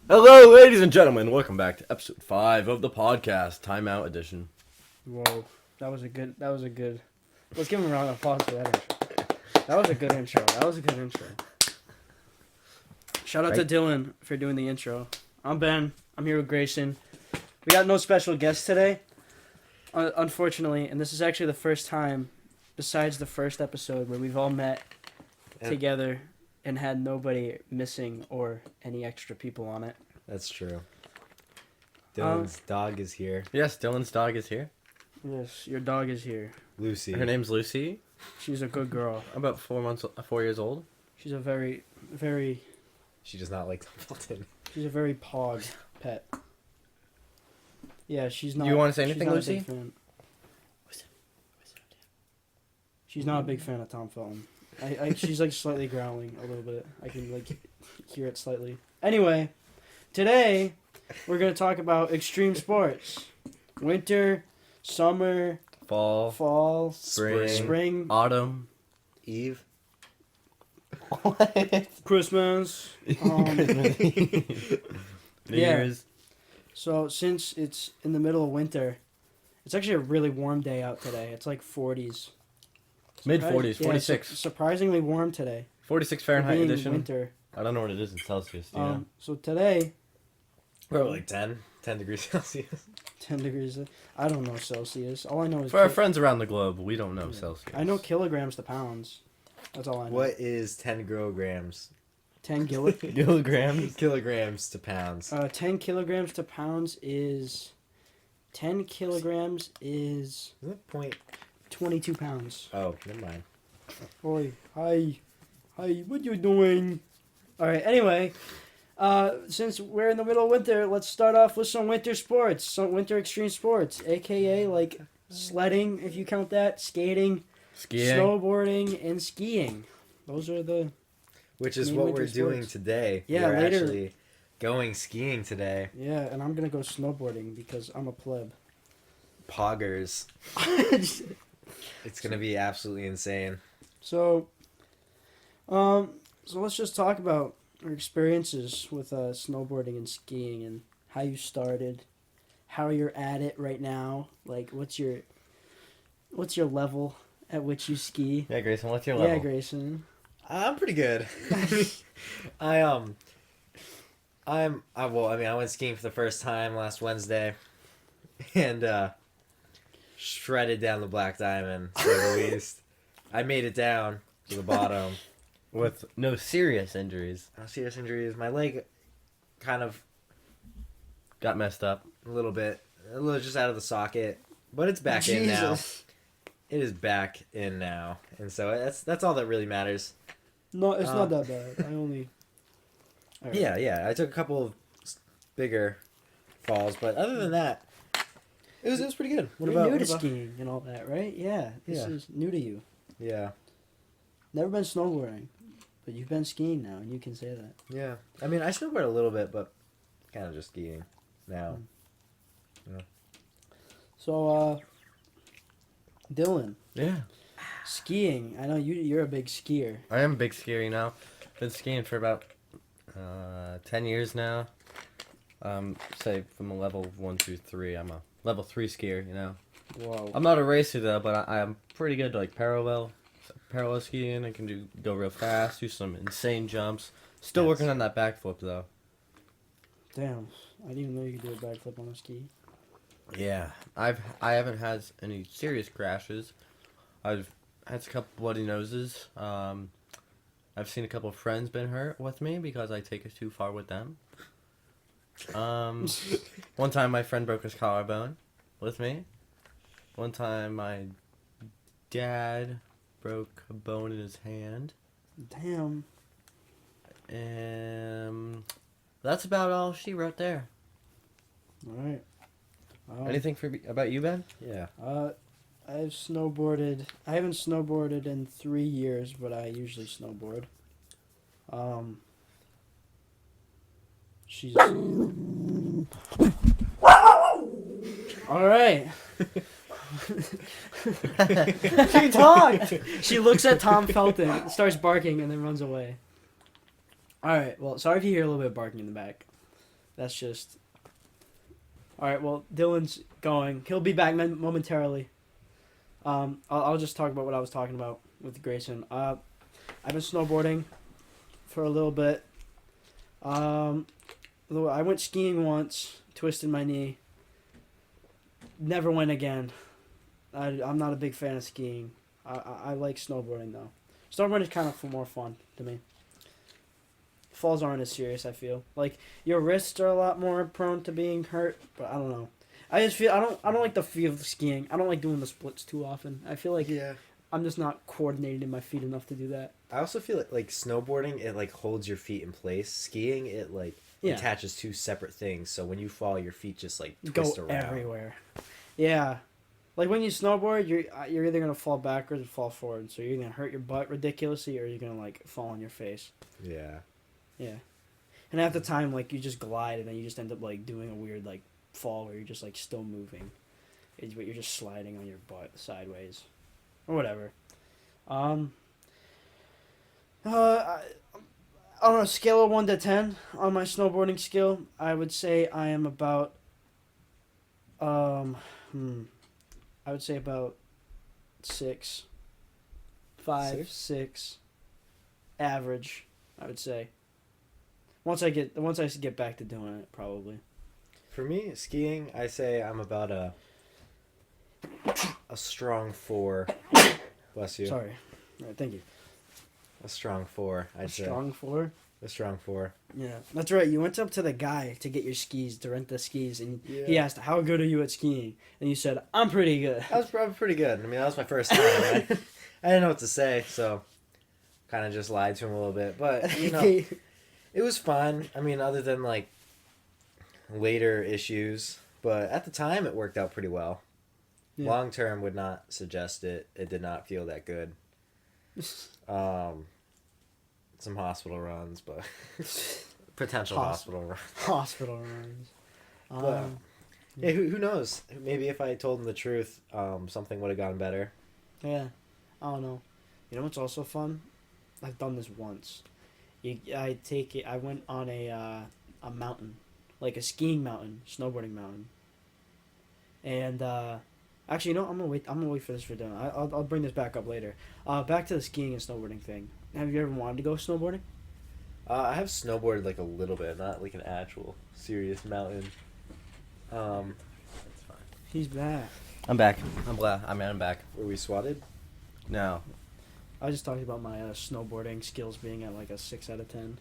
Hello, ladies and gentlemen. Welcome back to episode 5 of the podcast, Timeout edition. Whoa, that was a good. Let's give him a round of applause for that intro. That was a good intro. Shout out to Dylan for doing the intro. I'm Ben. I'm here with Greyson. We got no special guests today, unfortunately, and this is actually the first time, besides the first episode, where we've all met together and had nobody missing or any extra people on it. That's true. Dylan's dog is here. Yes, Dylan's dog is here. Yes, your dog is here. Lucy. Her name's Lucy. She's a good girl. About 4 years old. She's a very, very... She does not like Templeton. She's a very pog pet. Yeah, she's not... You want to say anything, not Lucy? A big fan. She's not a big fan of Tom Felton. She's like slightly growling a little bit. I can like hear it slightly. Anyway, today we're going to talk about extreme sports. Winter, summer, fall, spring, autumn, Eve. Christmas. New Year's. So since it's in the middle of winter, it's actually a really warm day out today. It's like 40s. Mid-40s, 46. Yeah, surprisingly warm today. 46 Fahrenheit edition. Winter. I don't know what it is in Celsius. Do you know? So today... Probably like 10 degrees Celsius. 10 degrees. I don't know Celsius. All I know is... For our friends around the globe, we don't know Celsius. I know kilograms to pounds. That's all I know. What is 10 grams? 10 kilograms? Kilograms to pounds. 10 kilograms to pounds is... 10 kilograms is... Is it point? 22 pounds. Oh, never mind. Oi, hi, what you doing? Alright, anyway, since we're in the middle of winter, let's start off with some winter sports, some winter extreme sports, aka like sledding, if you count that, skating, snowboarding, and skiing. Those are the... Which is main what winter we're doing sports. today. Yeah, we're later. actually going skiing today. Yeah, and I'm gonna go snowboarding because I'm a pleb. Poggers. It's gonna be absolutely insane. So let's just talk about our experiences with snowboarding and skiing and how you started, how you're at it right now. Like, what's your level at which you ski? Yeah, Grayson, what's your level? Yeah, Grayson. I'm pretty good. I went skiing for the first time last Wednesday, and shredded down the Black Diamond, to say the least. I made it down to the bottom with no serious injuries. No serious injuries. My leg kind of got messed up a little just out of the socket, but it's back in now. It is back in now, and so that's all that really matters. No, it's not that bad. I only. Right. Yeah. I took a couple of bigger falls, but other than that, it was pretty good. You're new to skiing and all that, right? Yeah. This is new to you. Yeah. Never been snowboarding, but you've been skiing now, and you can say that. Yeah. I mean, I snowboard a little bit, but kind of just skiing now. Yeah. So, Dylan. Yeah. Skiing. I know you're a big skier. I am a big skier now. Been skiing for about 10 years now. Say from a level 1, 2, 3, I'm a level 3 skier, you know. Whoa. I'm not a racer though, but I'm pretty good like parallel skiing. I can go real fast, do some insane jumps. Still working on that backflip though. Damn, I didn't even know you could do a backflip on a ski. Yeah, I haven't had any serious crashes. I've had a couple bloody noses. I've seen a couple of friends been hurt with me because I take it too far with them. One time my friend broke his collarbone with me. One time my dad broke a bone in his hand. Damn. And that's about all she wrote there. Alright. Anything about you, Ben? Yeah. I've snowboarded. I haven't snowboarded in 3 years, but I usually snowboard. She's... Alright. She talked! She looks at Tom Felton, starts barking, and then runs away. Alright, well, sorry if you hear a little bit of barking in the back. That's just. All right. Well, Dylan's going. He'll be back momentarily. I'll just talk about what I was talking about with Greyson. I've been snowboarding for a little bit. I went skiing once, twisted my knee. Never went again. I'm not a big fan of skiing. I like snowboarding though. Snowboarding is kind of more fun to me. Falls aren't as serious, I feel. Like your wrists are a lot more prone to being hurt, but I don't know. I just feel I don't like the feel of skiing. I don't like doing the splits too often. I feel like I'm just not coordinated in my feet enough to do that. I also feel like snowboarding, it like holds your feet in place. Skiing, it like attaches two separate things. So when you fall, your feet just like twist go around everywhere. Yeah, like when you snowboard, you're either gonna fall backwards or fall forward. So you're gonna hurt your butt ridiculously, or you're gonna like fall on your face. Yeah. Yeah, and at the time, like you just glide, and then you just end up like doing a weird like fall where you're just like still moving, but you're just sliding on your butt sideways, or whatever. On a scale of 1 to 10 on my snowboarding skill, I would say I am about I would say about 6, 5, 6, average. I would say. Once I get back to doing it, probably. For me, skiing, I say I'm about a strong 4. Bless you. Sorry. All right, thank you. A strong 4, I'd say. Strong 4? A strong 4. Yeah, that's right. You went up to the guy to get your skis, to rent the skis, and he asked, "How good are you at skiing?" And you said, "I'm pretty good." I was probably pretty good. I mean, that was my first time. I didn't know what to say, so kind of just lied to him a little bit. But, you know, it was fun. I mean, other than, like, later issues. But at the time, it worked out pretty well. Yeah. Long term, would not suggest it. It did not feel that good. Some hospital runs, but potential hospital runs. Hospital runs. But, yeah, who knows? Maybe if I told him the truth, something would have gone better. Yeah, I don't know. You know what's also fun? I've done this once. I went on a mountain, like a skiing mountain, snowboarding mountain. And actually, you know, I'm gonna wait for this for dinner. I'll bring this back up later. Back to the skiing and snowboarding thing. Have you ever wanted to go snowboarding? I have snowboarded like a little bit, not like an actual serious mountain. That's fine. He's back. I'm back. I'm glad. I'm back. Were we swatted? No. I was just talking about my snowboarding skills being at like a 6 out of 10,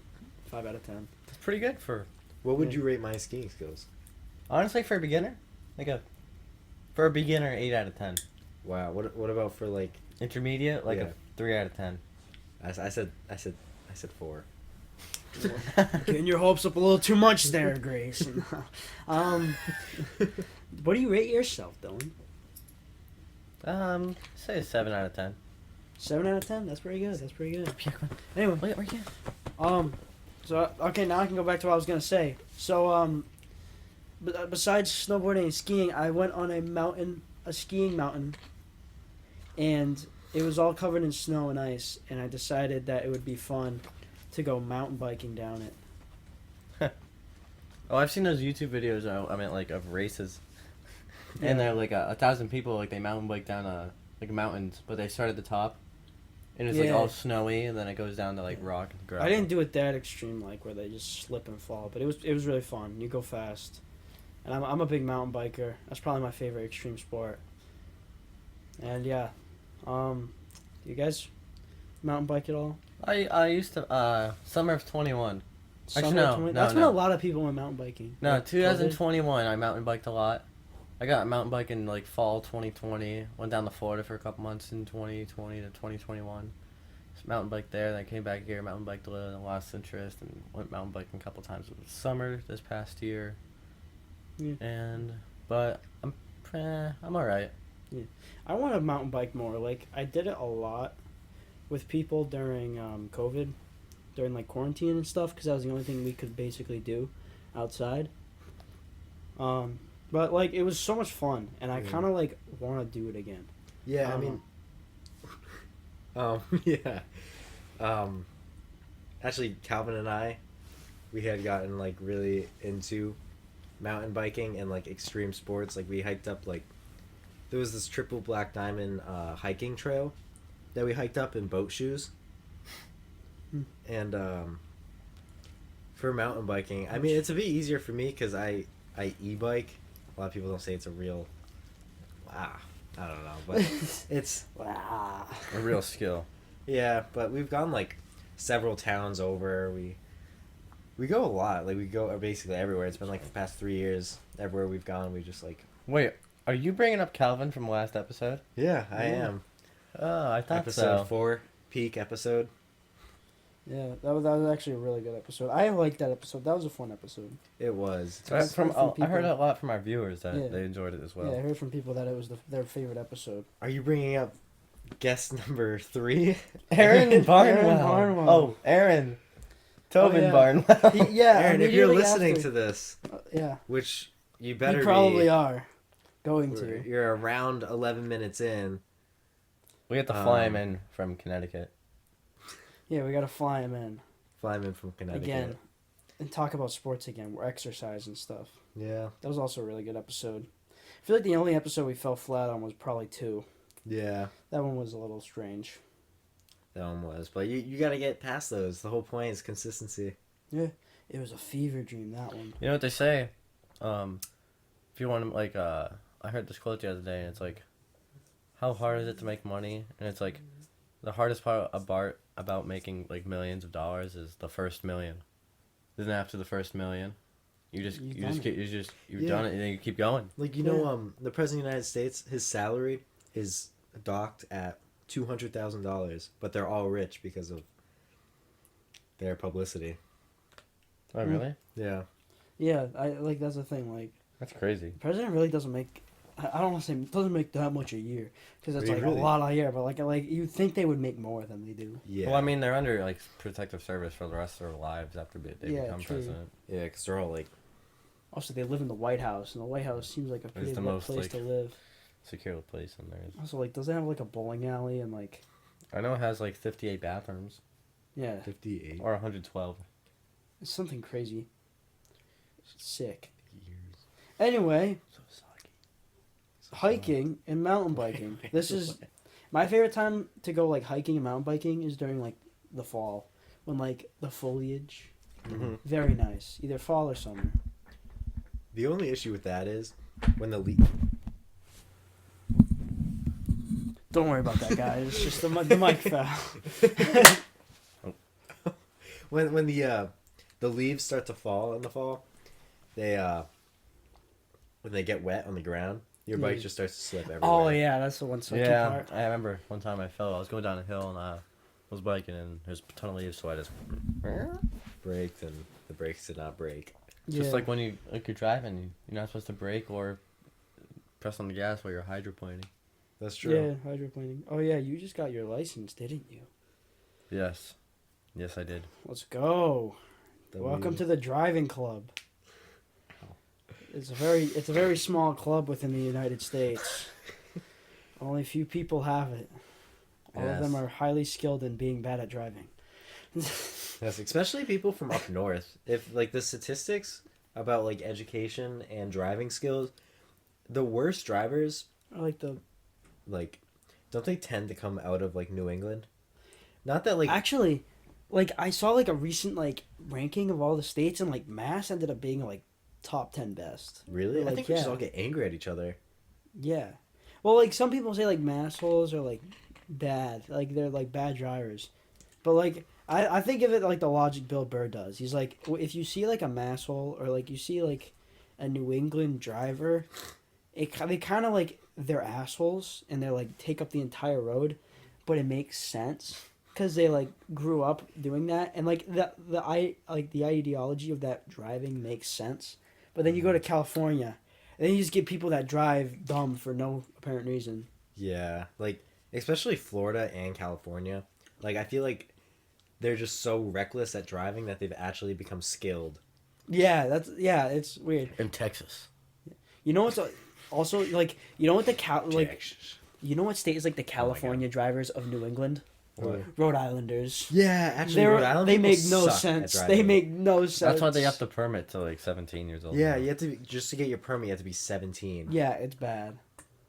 5 out of 10. It's pretty good for. What would you rate my skiing skills? Honestly, for a beginner, for a beginner, 8 out of 10. Wow. What about for like Intermediate, like a 3 out of 10. I said 4. Getting your hopes up a little too much there, Greyson. What do you rate yourself, Dylan? Say a 7 out of 10. 7 out of 10. That's pretty good. That's pretty good. Anyway, Wait, where you? So okay, now I can go back to what I was gonna say. So besides snowboarding and skiing, I went on a skiing mountain, and it was all covered in snow and ice, and I decided that it would be fun to go mountain biking down it. Oh, I've seen those YouTube videos. I mean, like of races, and they're like 1,000 people. Like they mountain bike down like mountains, but they start at the top, and it's like all snowy, and then it goes down to like rock and gravel. I didn't do it that extreme, like where they just slip and fall, but it was really fun. You go fast, and I'm a big mountain biker. That's probably my favorite extreme sport. And yeah, you guys mountain bike at all? I used to summer of 21. Actually, Summer no, 20 no, That's no. when a lot of people went mountain biking. No, Like, 2021. I mountain biked a lot. I got mountain biking like fall 2020. Went down to Florida for a couple months in 2020 to 2021. Just mountain biked there. Then I came back here, mountain biked a little, and lost interest, and went mountain biking a couple times. It was summer this past year. Yeah. But I'm all right. Yeah. I want to mountain bike more. Like I did it a lot with people during COVID, during like quarantine and stuff, because that was the only thing we could basically do outside. But like it was so much fun, and I kind of like want to do it again. Yeah, I mean, yeah. Actually, Calvin and I, we had gotten like really into mountain biking and like extreme sports. Like we hiked up like there was this triple black diamond hiking trail that we hiked up in boat shoes. And for mountain biking, I mean it's a bit easier for me because I e-bike. A lot of people don't say it's a real I don't know, but it's Wow. A real skill. yeah. But we've gone like several towns over. We go a lot. Like we go basically everywhere. It's been like the past 3 years. Everywhere we've gone, we just like. Wait, are you bringing up Calvin from last episode? Yeah, I Yeah. am. Oh, I thought Episode so. 4, peak episode. Yeah, that was actually a really good episode. I liked that episode. That was a fun episode. It was. I, from, From I heard people. a lot from our viewers that Yeah. they enjoyed it as well. Yeah, I heard from people that it was their favorite episode. Are you bringing up guest number 3? Aaron Barnwell. Aaron Barnwell. Oh, Aaron. Tobin yeah. Barnwell. Yeah, Aaron, if you're immediately listening after. to this, Yeah, which you better you probably be. are going to. You're around 11 minutes in. We have to fly him in from Connecticut. Yeah, we gotta fly him in Fly him in from Connecticut. again and talk about sports again. We're exercise and stuff. Yeah. That was also a really good episode. I feel like the only episode we fell flat on was probably 2. Yeah. That one was a little strange. That one was. But you got to get past those. The whole point is consistency. Yeah, it was a fever dream, that one. You know what they say? If you want to, like, I heard this quote the other day, and it's like, how hard is it to make money? And it's like, the hardest part about making, like, millions of dollars is the first million. Then after the first million, you've Yeah. done it, and then you keep going. Like, you know, the President of the United States, his salary is docked at $200,000, but they're all rich because of their publicity. Oh, really? Yeah. Yeah, that's the thing. Like, That's crazy. the president really doesn't make. I don't want to say doesn't make that much a year because that's Really? like a lot a year. But like you'd think they would make more than they do. Yeah. Well, I mean, they're under, like, protective service for the rest of their lives after they Yeah, become true. president. Yeah, because they're all like, Also, they live in the White House, and the White House seems like a pretty the good most, place like- to live. Secure place in there. Also, like, does it have like a bowling alley and like, I know it has, like, 58 bathrooms. yeah, 58 Or 112. it's something crazy. Sick. years. Anyway, So soggy. hiking and mountain biking. This is my favorite time to go like hiking and mountain biking is during like the fall when like the foliage. Mm-hmm. Very nice, either fall or summer. The only issue with that is when the Don't worry about that, guys. It's just the mic fell. when the leaves start to fall in the fall, they when they get wet on the ground, your bike Yeah. just starts to slip everywhere. Oh yeah, that's the one sucky Yeah, part. I remember one time I fell. I was going down a hill and I was biking and there's a ton of leaves, so I just Braked and the brakes did not break. just like when you're driving, you're not supposed to brake or press on the gas while you're hydroplaning. That's true. Yeah, hydroplaning. Oh yeah, you just got your license, didn't you? Yes, I did. Let's go. The Welcome wheel- to the driving club. It's a very small club within the United States. Only a few people have it. All of them Yes. are highly skilled in being bad at driving. Yes, especially people from up north. If like the statistics about like education and driving skills, the worst drivers I like the like don't they tend to come out of like New England? Not that like actually, like I saw like a recent like ranking of all the states and like Mass ended up being like top 10 best. really? I like, think we just yeah. all get angry at each other. Yeah. Well, like some people say like massholes are like bad, like they're like bad drivers, but like I think of it like the logic Bill Burr does. He's like if you see like a masshole or like you see like a New England driver, they kind of like they're assholes and they're like take up the entire road, but it makes sense because they like grew up doing that and like the ideology of that driving makes sense. But then you go to California. And then you just get people that drive dumb for no apparent reason. Yeah, like especially Florida and California. Like I feel like they're just so reckless at driving that they've actually become skilled. Yeah, it's weird. In Texas. You know what's also like you know what you know what state is like the California drivers of New England? What? Rhode Islanders. Yeah, actually, They're- Rhode Island they people make no suck at sense. driving. They make no sense. That's why they have the permit to like 17 years old. Yeah, now. you have to just to get your permit. You have to be 17. Yeah, it's bad.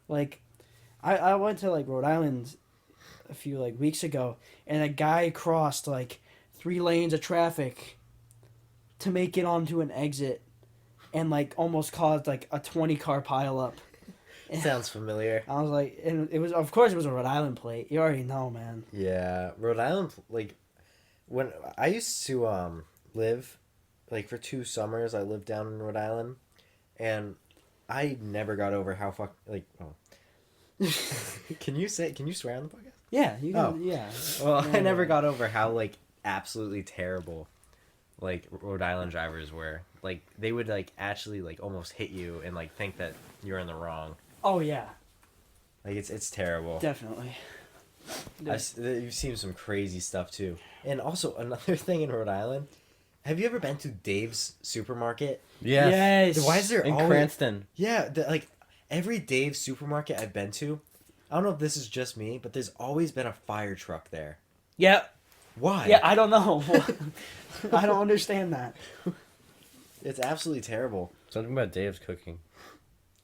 Like, I went to like Rhode Island a few like weeks ago, and a guy crossed like 3 lanes of traffic to make it onto an exit, and like almost caused like a 20-car pileup. Sounds familiar. I was like, and it was, of course, it was a Rhode Island plate. You already know, man. Yeah, Rhode Island. Like, when I used to live, like for 2 summers, I lived down in Rhode Island, and I never got over how Can you swear on the podcast? Yeah, you can. Oh. Yeah. Well, Yeah. I never got over how like absolutely terrible, like Rhode Island drivers were. Like they would like actually like almost hit you and like think that you're in the wrong. Oh yeah, Like it's terrible. definitely. You've seen some crazy stuff too. And also another thing in Rhode Island. Have you ever been to Dave's supermarket? Yes. Yes. Why is there In always... Cranston. Yeah, like every Dave's supermarket I've been to, I don't know if this is just me, but there's always been a fire truck there. Yeah. Why? Yeah, I don't know. I don't understand that. It's absolutely terrible. Something about Dave's cooking.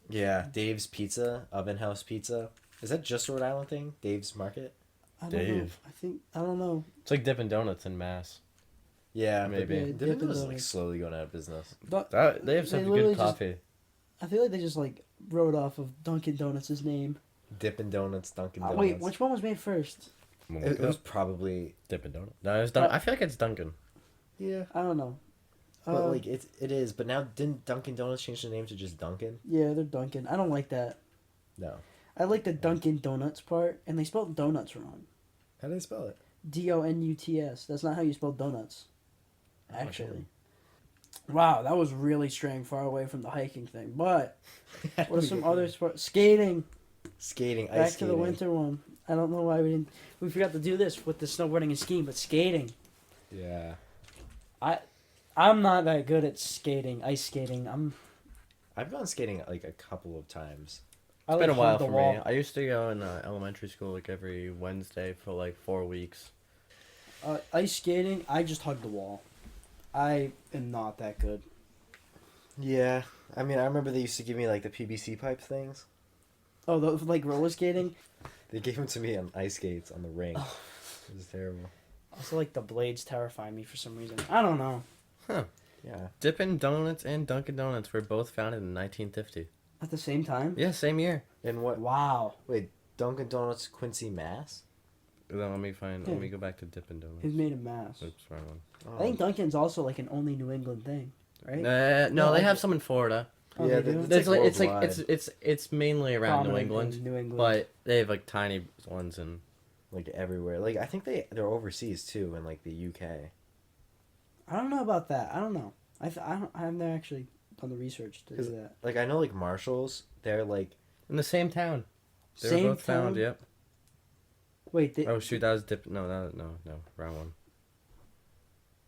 Yeah, Dave's Pizza, Oven House Pizza. Is that just a Rhode Island thing? Dave's Market? I don't know. Dave. I don't know. It's like Dippin' Donuts in Mass. Yeah, Maybe. Yeah, Dippin' Dippin' Donuts is like Donuts. slowly going out of business. They have some literally good coffee. I feel like they just like wrote off of Dunkin' Donuts' name. Dippin' Donuts, Dunkin' Donuts. Wait, which one was made first? It was probably Dippin' Donut. No, it's Dun- I feel like it's Dunkin'. yeah, I don't know. but like it is. But now didn't Dunkin' Donuts change the name to just Dunkin'? Yeah, they're Dunkin'. I don't like that. No. I like the Dunkin' Donuts part, and they spelled donuts wrong. How do they spell it? Donuts. That's not how you spell donuts. Oh, Actually. Wow, that was really straying far away from the hiking thing. But what are some other sports? Skating. Skating, Back ice to skating. the winter one. I don't know why we forgot to do this with the snowboarding and skiing, but skating. Yeah. I'm not that good at skating, ice skating. I've gone skating like a couple of times. It's been a while for me. I used to go in elementary school like every Wednesday for like 4 weeks. Ice skating, I just hug the wall. I am not that good. Yeah. I mean, I remember they used to give me like the PVC pipe things. Oh, like roller skating? They gave them to me on ice skates on the ring. It was terrible. Also, like the blades terrify me for some reason. I don't know. Yeah. Dippin' Donuts and Dunkin' Donuts were both founded in 1950. At the same time? Yeah, same year. And what? Wow. Wait, Dunkin' Donuts, Quincy, Mass? Then let me find. Yeah. Let me go back to Dippin' Donuts. Who's made a mass? Oops, wrong one. Oh. I think Dunkin's also like an only New England thing, right? No, No, they I have ju- some in Florida. Oh, Yeah, they do? It's like worldwide. it's mainly around New Prominent England, in New England. but they have like tiny ones in. Like everywhere. Like I think they're overseas too, in like the UK. I don't know about that. I don't know. I haven't actually done the research to do 'Cause- that. Like I know like Marshalls, they're like In the same town. They Same were both found. town? Yep. Wait, Oh shoot, that was Dip. No, no, wrong one.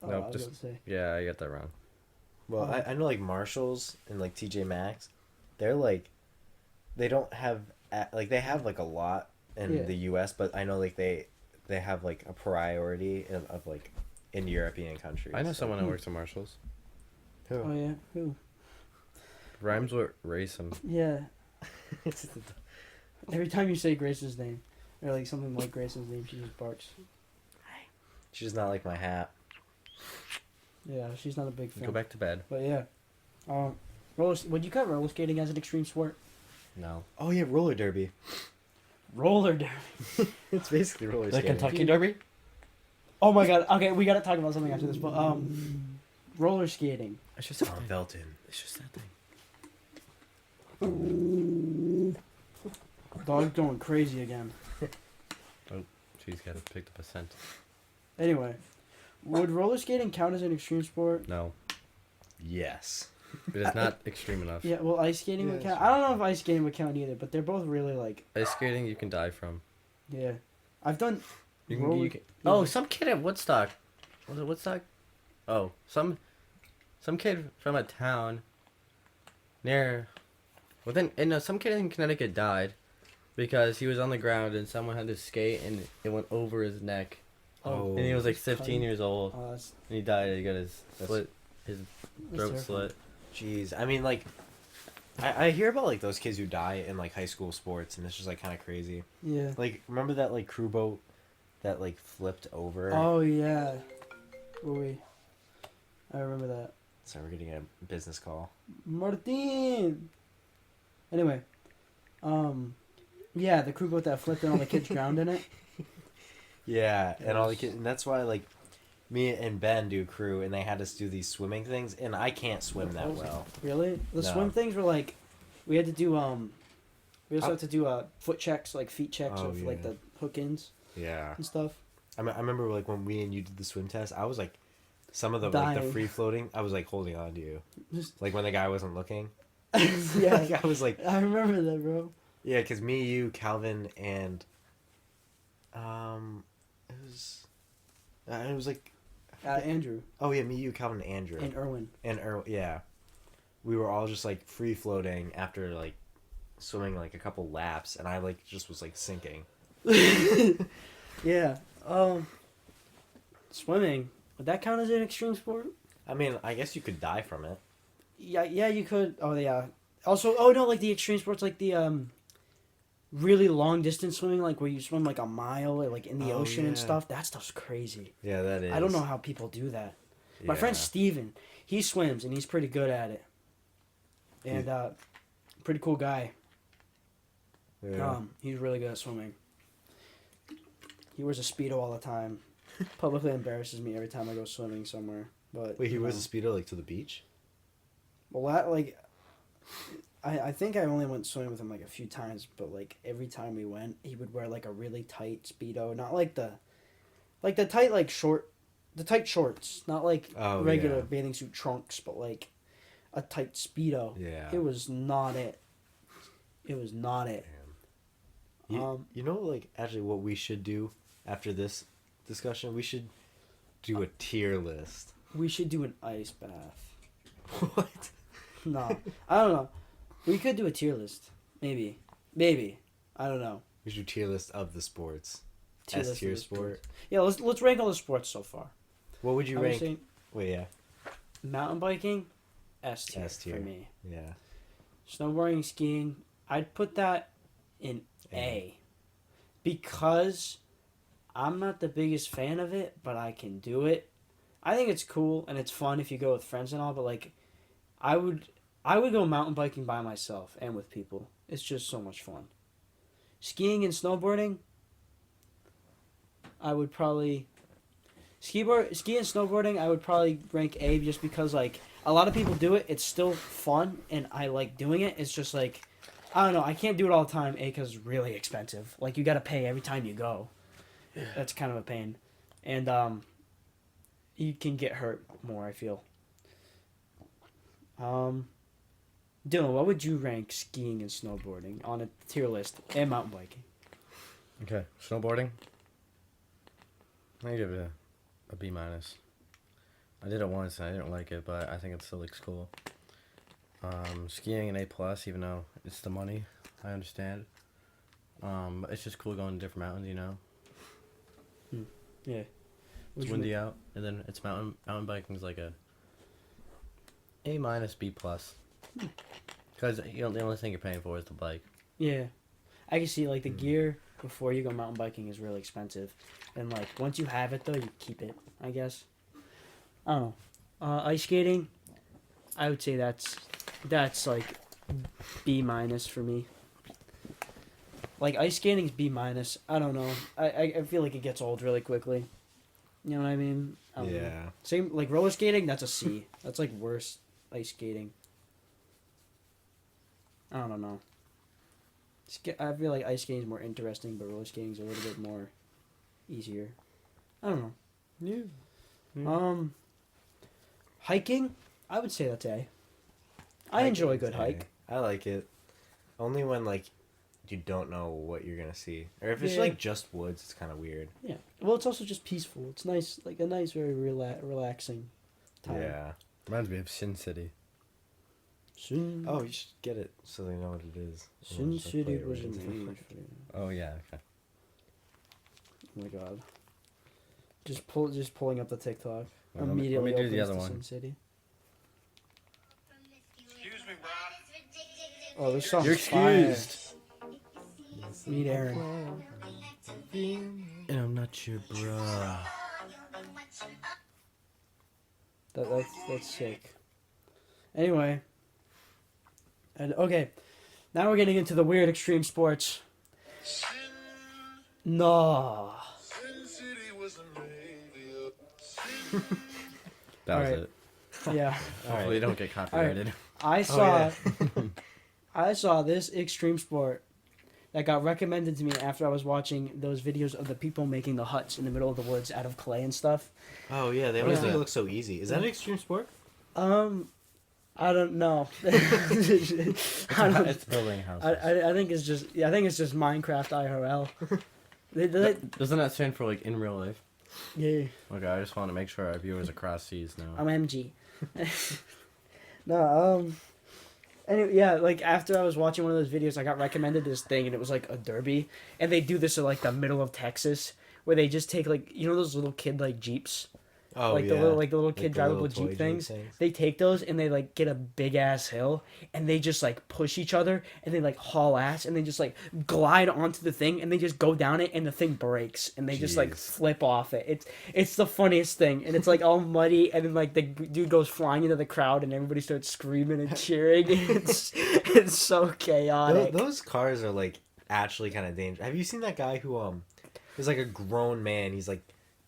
oh, nope, I was just- gonna say. Yeah, I got that wrong. well, Oh. I know like Marshalls and like TJ Maxx, they're like they don't have like they have like a lot in Yeah. the US, but I know like they have like a priority of like in European countries. I know so- someone that works at Marshalls. Who? Oh yeah, who? Rhymes with Greyson. Yeah. Every time you say Grace's name, or like something like Grace's name, she just barks. She's not like my hat. Yeah, she's not a big fan. Go back to bed. But yeah, would you cut roller skating as an extreme sport? No. Oh yeah, roller derby. Roller derby. It's basically roller The skating. Kentucky Derby. Oh my god. Okay, we gotta talk about something after this. But roller skating. It's just Tom Felton. It's just that thing. Dog's going crazy again. She's got to pick up a scent. Anyway, would roller skating count as an extreme sport? No, Yes. it is not extreme enough. Yeah, well, ice skating Yeah, would that's count. I don't know if ice skating would count either, but they're both really like, Ice skating, you can die from. yeah. I've done. You can. roller- You can oh, some kid at Woodstock. Was it Woodstock? Oh, some kid from a town near. Some kid in Connecticut died because he was on the ground and someone had to skate and it went over his neck. Oh. And he was like He's 15 cutting. years old. Oh, that's And he died. He got his throat terrifying. slit. Jeez, I mean, like, I hear about like those kids who die in like high school sports, and it's just like kind of crazy. Yeah. Like, remember that like crew boat that like flipped over? Oh yeah. Wait. I remember that. So we're getting a business call. Martin. Anyway, yeah, the crew boat that flipped and all the kids drowned in it. Yeah, and all the kids, and that's why like me and Ben do crew, and they had us do these swimming things, and I can't swim that well. Really? The No. swim things were like, we had to do we also had to do foot checks, like feet checks Oh, of like yeah. the hook-ins Yeah, and stuff. I remember like when we and you did the swim test, I was like, some of the Dying. free floating, I was like holding on to you, Just- like when the guy wasn't looking. Yeah, Like, I was like, I remember that, bro. yeah, because me, you, Calvin, and it was like, Andrew oh yeah, me, you, Calvin, and Andrew, and Erwin. and yeah, we were all just like free floating after like swimming like a couple laps, and I like just was like sinking. Yeah. Swimming. Would that count as an extreme sport? I mean, I guess you could die from it. Yeah, you could. Oh, yeah. Also, oh no, like the extreme sports, like the really long distance swimming, like where you swim like a mile, or like in the Oh, ocean and yeah. stuff. That stuff's crazy. Yeah, that is. I don't know how people do that. My friend Yeah. Steven, he swims and he's pretty good at it. And pretty cool guy. Yeah. He's really good at swimming. He wears a Speedo all the time. Publicly embarrasses me every time I go swimming somewhere. But Wait, he you wears know. a Speedo like to the beach? Well, that like, I think I only went swimming with him like a few times, but like every time we went, he would wear like a really tight Speedo, not like the tight like short, the tight shorts, not like Oh, regular yeah. bathing suit trunks, but like a tight Speedo. Yeah. It was not it. It was not it. You know, like, actually what we should do after this discussion? We should do a tier list. We should do an ice bath. What? No, I don't know. We could do a tier list. Maybe. I don't know. We should do tier list of the sports. Tier S list of tier the sport. sports. Yeah, let's rank all the sports so far. What would you I would rank? say Wait, yeah. mountain biking, S tier S tier. for me. Yeah. Snowboarding, skiing, I'd put that in A. Because I'm not the biggest fan of it, but I can do it. I think it's cool and it's fun if you go with friends and all, but like I would go mountain biking by myself and with people. It's just so much fun. Skiing and snowboarding, I would probably ski and snowboarding I would probably rank A just because like a lot of people do it. It's still fun and I like doing it. It's just like I don't know. I can't do it all the time. A, because it's really expensive. Like you got to pay every time you go. That's kind of a pain, and you can get hurt more. I feel. Dylan, what would you rank skiing and snowboarding on a tier list and mountain biking? Okay, snowboarding. I give it a B minus. I did it once and I didn't like it, but I think it still looks cool. Skiing an A plus, even though it's the money. I understand. But it's just cool going to different mountains, you know. Yeah. It's windy out, and then it's mountain biking is like A minus B plus. Because the only thing you're paying for is the bike. Yeah, I can see like the gear before you go mountain biking is really expensive, and like once you have it though, you keep it. I guess. I don't know. Ice skating, I would say that's like B minus for me. Like ice skating's B minus. I don't know. I feel like it gets old really quickly. You know what I mean? I don't know. Yeah. Same like roller skating. That's a C. That's like worse ice skating. I don't know. I feel like ice skating is more interesting, but roller skating is a little bit more easier. I don't know. Yeah. Hiking, I would say that's A. I enjoy a good hike. I like it. Only when like you don't know what you're gonna see, or if it's Yeah. like just woods, it's kind of weird. Yeah. Well, it's also just peaceful. It's nice, like a nice, very relaxing time. Yeah. Reminds me of Sin City. Sin, Oh, you should get it so they know what it is. Sin Just, like, play City it was really an easy. age. Oh yeah. Okay. Oh my god. Just pulling up the TikTok. Well, Immediately let me do the opens other to one. Sin City. Excuse me, bro. Oh, this song's You're fire. excused. Meet Aaron. And I'm not your bruh. That's sick. Anyway. And okay. Now we're getting into the weird extreme sports. No. That was Alright. it. Yeah. Hopefully they don't get copyrighted. I saw yeah. I saw this extreme sport that got recommended to me after I was watching those videos of the people making the huts in the middle of the woods out of clay and stuff. Oh yeah, they always Yeah. make it look so easy. Is that an extreme sport? I don't know. I don't, It's building houses. I think it's just Minecraft IRL. Doesn't that stand for like in real life? Yeah, Okay, I just want to make sure our viewers across seas know. I'm MG. No, anyway, yeah, like after I was watching one of those videos, I got recommended this thing, and it was like a derby, and they do this in like the middle of Texas, where they just take like those little kid like Jeeps. Oh like yeah. the little kid the drivable little toy Jeep things. They take those and they like get a big ass hill and they just like push each other and they like haul ass and they just like glide onto the thing and they just go down it and the thing breaks and they just like Jeez. flip off it. It's the funniest thing and it's like all muddy and then like the dude goes flying into the crowd and everybody starts screaming and cheering. It's so chaotic. Those cars are like actually kind of dangerous. Have you seen that guy who is like a grown man? He's like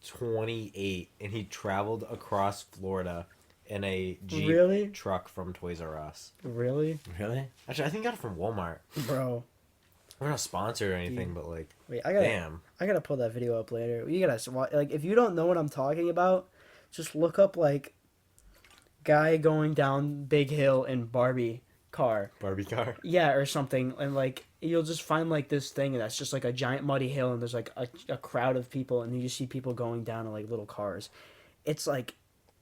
28 and he traveled across Florida in a Jeep Really? truck from Toys R Us. Really, Really? Actually, I think I got it from Walmart. bro? We're not sponsored or anything, but like, Wait, damn. I gotta pull that video up later. You gotta like if you don't know what I'm talking about, just look up like guy going down big hill in Barbie car. Barbie car. Yeah, or something, and like you'll just find like this thing and that's just like a giant muddy hill and there's like a crowd of people and you just see people going down in like little cars. It's like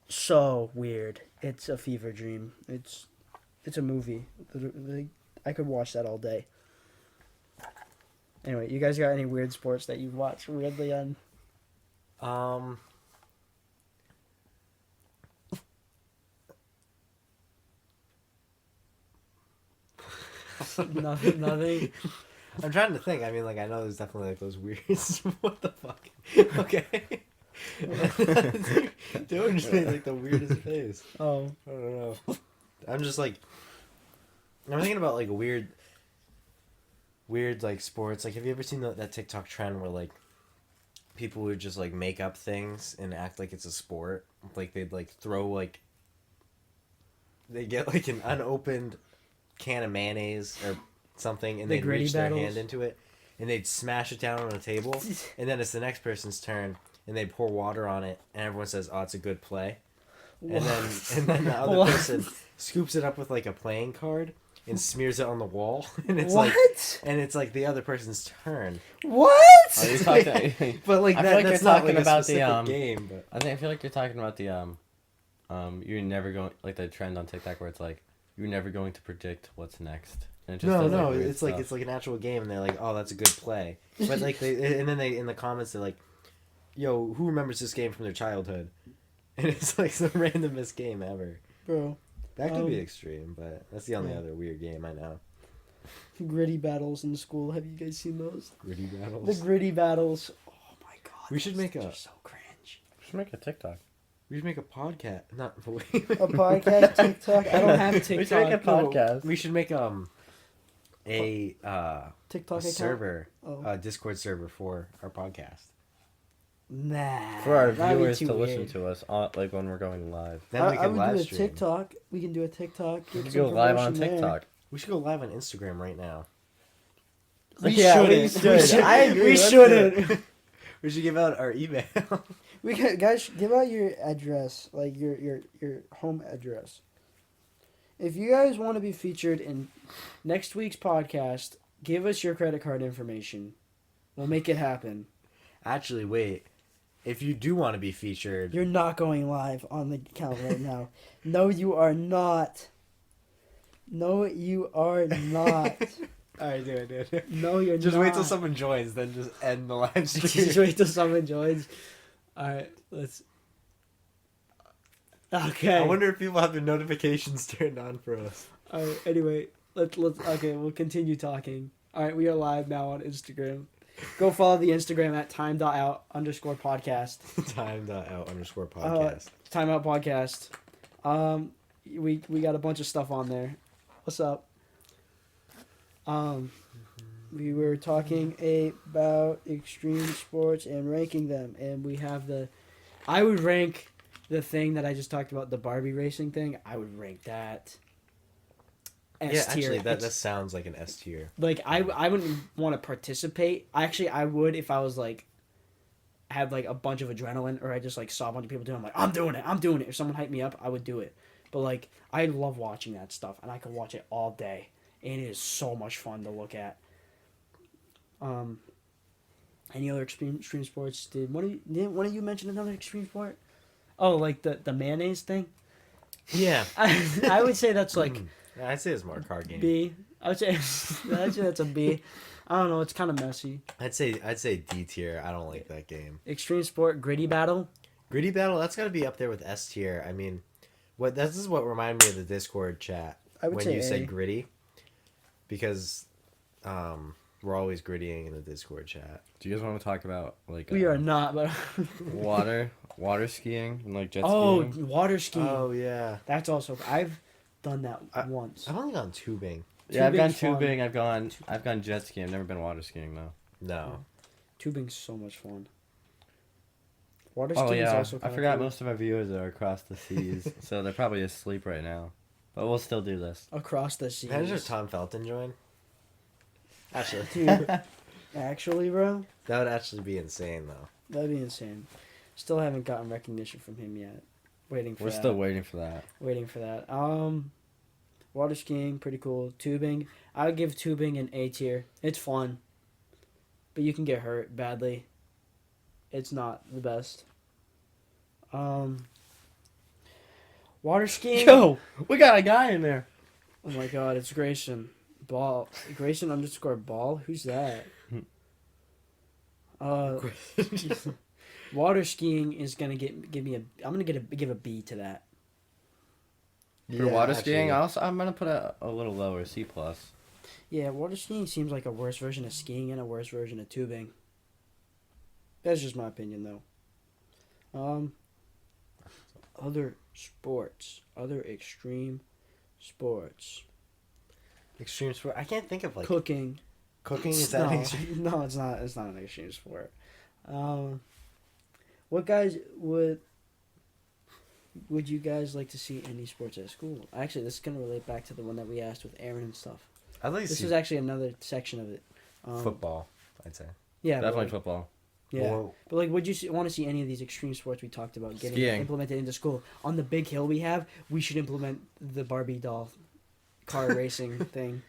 so weird. It's a fever dream. It's a movie. I could watch that all day. Anyway, you guys got any weird sports that you've watched weirdly on? Nothing. I'm trying to think. I mean, like, I know there's definitely like those weird. What the fuck? Okay. Dylan just made like the weirdest face. Oh, I don't know. I'm just like, I'm thinking about like weird like sports. Like, have you ever seen that TikTok trend where like people would just like make up things and act like it's a sport? Like they'd like throw like they get like an unopened can of mayonnaise or something and The they'd gritty reach battles? their hand into it and they'd smash it down on a table and then it's the next person's turn and they pour water on it and everyone says, "Oh, it's a good play." And then the other What? person scoops it up with like a playing card and smears it on the wall and it's what? like the other person's turn. What? Are you talking? But like I feel that, like that's you're not talking like about a specific the, game, but I feel like you're talking about the you're never going like the trend on TikTok where it's like you're never going to predict what's next. And it just no, does, no, weird it's like stuff. it's like an actual game, and they're like, "Oh, that's a good play." But like they, and then they in the comments they're like, "Yo, who remembers this game from their childhood?" And it's like the randomest game ever. Bro, That could be extreme, but that's the only other weird game I know. gritty battles in school. Have you guys seen those? Gritty The battles. gritty battles. Oh my god. We should those make things a- are so cringe. We should make a TikTok. We should make a podcast. Not A podcast, TikTok. I don't have We should make a TikTok. podcast. We should make a TikTok account. server, Oh. a Discord server for our podcast. Nah. For our that'd be viewers too to listen weird. to us on, like when we're going live. Then we I can would live do a stream. TikTok. We can do a TikTok. We get could some go live on promotion there. TikTok. We should go live on Instagram right now. We Yeah, we shouldn't. should. I agree. We let's shouldn't. We should give out our email. We can, guys, give out your address, like your home address. If you guys want to be featured in next week's podcast, give us your credit card information. We'll make it happen. Actually, wait. If you do want to be featured, You're not going live on the account right now. No, you are not. No, you are not. All right, do it. No, you're Just not. wait till someone joins, then just end the live stream. Just wait till someone joins. All right, let's. Okay. I wonder if people have their notifications turned on for us. All right. Anyway, let's. Okay, we'll continue talking. All right, we are live now on Instagram. Go follow the Instagram at time.out_podcast. Time.out_podcast. Timeout podcast. We got a bunch of stuff on there. What's up? We were talking about extreme sports and ranking them, and we have I would rank the thing that I just talked about, the Barbie racing thing. I would rank that S Yeah, tier. actually, that sounds like an S tier. Like I wouldn't want to participate. Actually, I would if I was like had like a bunch of adrenaline, or I just like saw a bunch of people doing it. I'm like, I'm doing it. If someone hyped me up, I would do it. But like, I love watching that stuff, and I could watch it all day, and it is so much fun to look at. Any other extreme sports? Didn't one of you mention another extreme sport? Oh, like the mayonnaise thing. Yeah. I would say that's like I'd say it's more a card game. B. I'd say that's a B. I don't know. It's kind of messy. I'd say D tier. I don't like that game. Extreme sport, gritty battle. Gritty battle. That's got to be up there with S tier. I mean, this is what reminded me of the Discord chat I would when say you A. said gritty, because we're always grittying in the Discord chat. Do you guys want to talk about like We are not, but water skiing and like jet oh, skiing? water skiing. Oh yeah. That's also I've done that once. I've only gone tubing. Yeah, I've gone Tubing's fun. tubing. I've gone jet skiing. I've never been water skiing though. No. Tubing's so much fun. Water Oh skiing is yeah, also I kind of forgot cool. most of our viewers are across the seas, so they're probably asleep right now. But we'll still do this. Across the seas. Imagine if Tom Felton joined. Actually, Dude, actually, bro, that would actually be insane though. that'd be insane. Still haven't gotten recognition from him yet. Waiting for We're that. still waiting for that. Waiting for that. Water skiing, pretty cool. Tubing, I would give tubing an A tier. It's fun, but you can get hurt badly. It's not the best. Water skiing. Yo, we got a guy in there. Oh my god, it's Greyson. Greyson_ball. Who's that? Water skiing is gonna give me I'm gonna give a B to that. For water skiing, I'm gonna put a little lower, C+. Yeah, water skiing seems like a worse version of skiing and a worse version of tubing. That's just my opinion, though. Other sports, other extreme sports. Extreme sport. I can't think of like Cooking. cooking. Is that no, extreme? no, it's not. It's not an extreme sport. What guys would you guys like to see any sports at school? Actually, this is gonna relate back to the one that we asked with Aaron and stuff. I'd like to This see is actually another section of it. football. I'd say. Yeah, Definitely but, football. yeah. Or- But like, would you want to see any of these extreme sports we talked about getting Skiing. implemented into school? On the big hill we have, we should implement the Barbie doll car racing thing.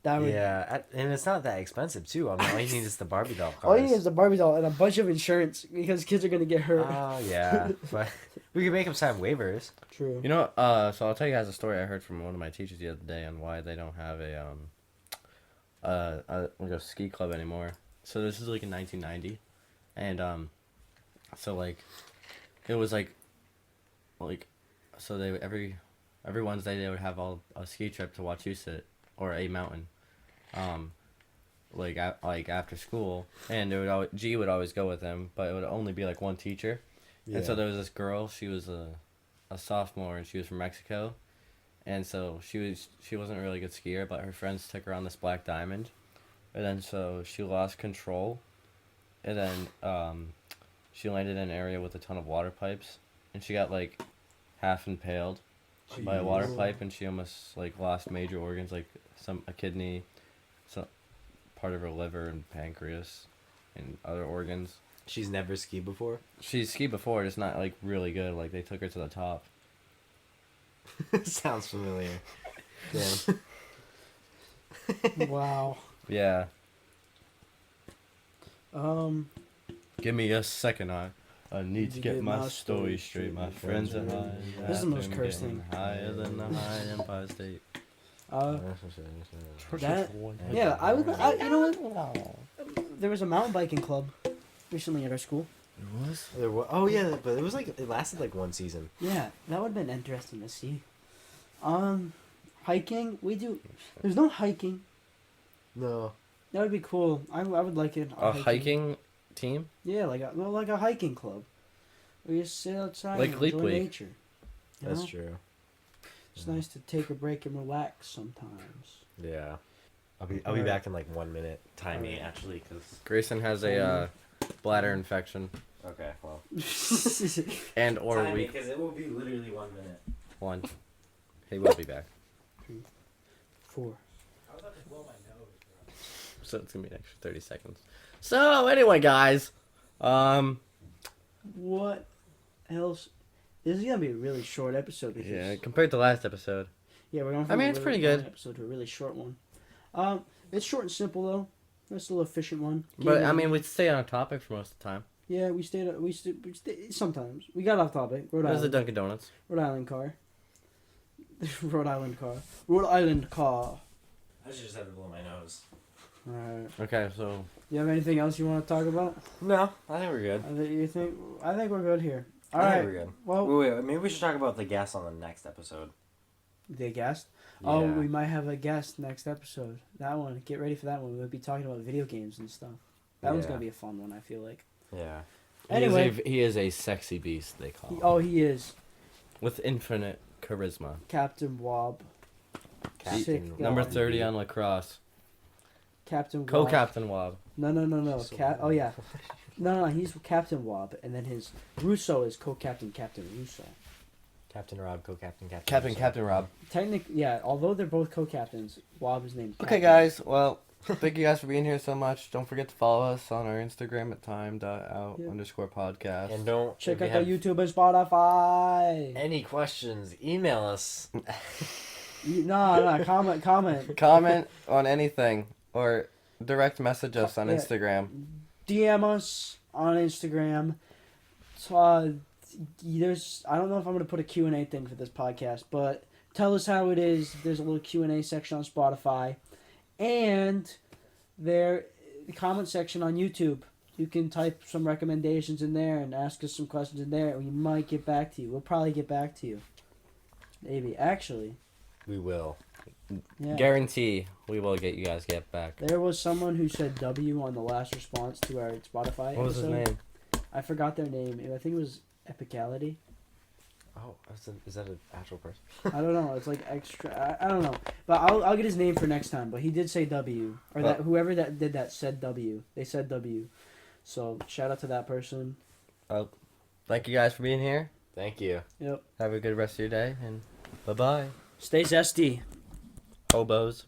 That would. Yeah, and it's not that expensive too. I mean, all you need is the Barbie doll cars. All you need is the Barbie doll and a bunch of insurance because kids are gonna get hurt. Oh yeah, but we could make them sign waivers. True. You know, so I'll tell you guys a story I heard from one of my teachers the other day on why they don't have a ski club anymore. So this is like in 1990, and so like, it was like, so they every Wednesday they would have a ski trip to Wachusett or a mountain, like after school, and G would always go with them, but it would only be like one teacher. Yeah. And so there was this girl, she was a sophomore, and she was from Mexico. And so she wasn't a really good skier, but her friends took her on this black diamond. And then so she lost control. And then she landed in an area with a ton of water pipes. And she got like half impaled by a water Jeez. pipe, and she almost like lost major organs like a kidney, some part of her liver and pancreas and other organs. She's never skied before. She's skied before, just not like really good. Like they took her to the top. Sounds familiar. Damn. Wow. Yeah. Give me a second. I need to get my story straight. My friends and I. This is the most cursed getting thing. higher than the high Empire State. That yeah, I would. You know what? There was a mountain biking club recently at our school. It was? Oh yeah, but it lasted like one season. Yeah, that would have been interesting to see. Hiking. We do. There's no hiking. No. That would be cool. I would like it. A hiking team? Yeah, like a hiking club. Where you sit outside Like and Leap enjoy Week. nature. You That's know? true. It's nice to take a break and relax sometimes. Yeah. I'll be back in like 1 minute. Timing actually, because. Grayson has a bladder infection Okay, well. and or week because it will be literally 1 minute. 1. He will be back. 4. So it's gonna be an extra 30 seconds. So anyway, guys, What else? This is gonna be a really short episode because yeah, compared to last episode, yeah, we're going. I mean, it's pretty good. Episode to a really short one. It's short and simple though. That's a little efficient one. but Give I it- mean, we stay on topic for most of the time. yeah, we stayed. We stayed sometimes. We got off topic. Rhode There's the Island. Dunkin' Donuts. Rhode Island car. Rhode Island car. Rhode Island car. I just had to blow my nose. Alright. Okay, so You have anything else you want to talk about? No, I think we're good. I think we're good here. All I think right. we're good. Well, Wait, maybe we should talk about the guest on the next episode. the guest. Yeah. Oh, we might have a guest next episode. That one. Get ready for that one. We'll be talking about video games and stuff. That one's Yeah. gonna be a fun one. I feel like. Yeah. Anyway. he is a sexy beast. They call him. He is With infinite charisma. Captain Wob. Sick guy. Number 30 on lacrosse. Captain Wob. Co-captain Wob. No. So- Oh yeah. No. He's Captain Wob, and then his Russo is co-captain Captain Russo. Captain Rob, co-captain, Captain Rob. Technically, yeah. Although they're both co-captains, Wob is named. Okay, Captain. guys. Well, thank you guys for being here so much. Don't forget to follow us on our Instagram at time.out_podcast. And don't Check if you out the have YouTube and Spotify. any questions, email us. No, comment. Comment on anything or direct message us on Yeah. Instagram. DM us on Instagram. There's I don't know if I'm gonna put a Q&A thing for this podcast, but tell us how it is. There's a little Q&A section on Spotify, and the comment section on YouTube. You can type some recommendations in there and ask us some questions in there, and we might get back to you. We'll probably get back to you. Maybe actually. We will. Yeah. Guarantee we will get back. There was someone who said W on the last response to our Spotify What was his episode. name? I forgot their name. I think it was Epicality. Oh, is that an actual person? I don't know. It's like extra. I don't know. But I'll get his name for next time. But he did say W. Or that whoever that did that said W. They said W. So shout out to that person. Thank you guys for being here. Thank you. Yep. Have a good rest of your day, and bye-bye. Stay zesty. Hobos.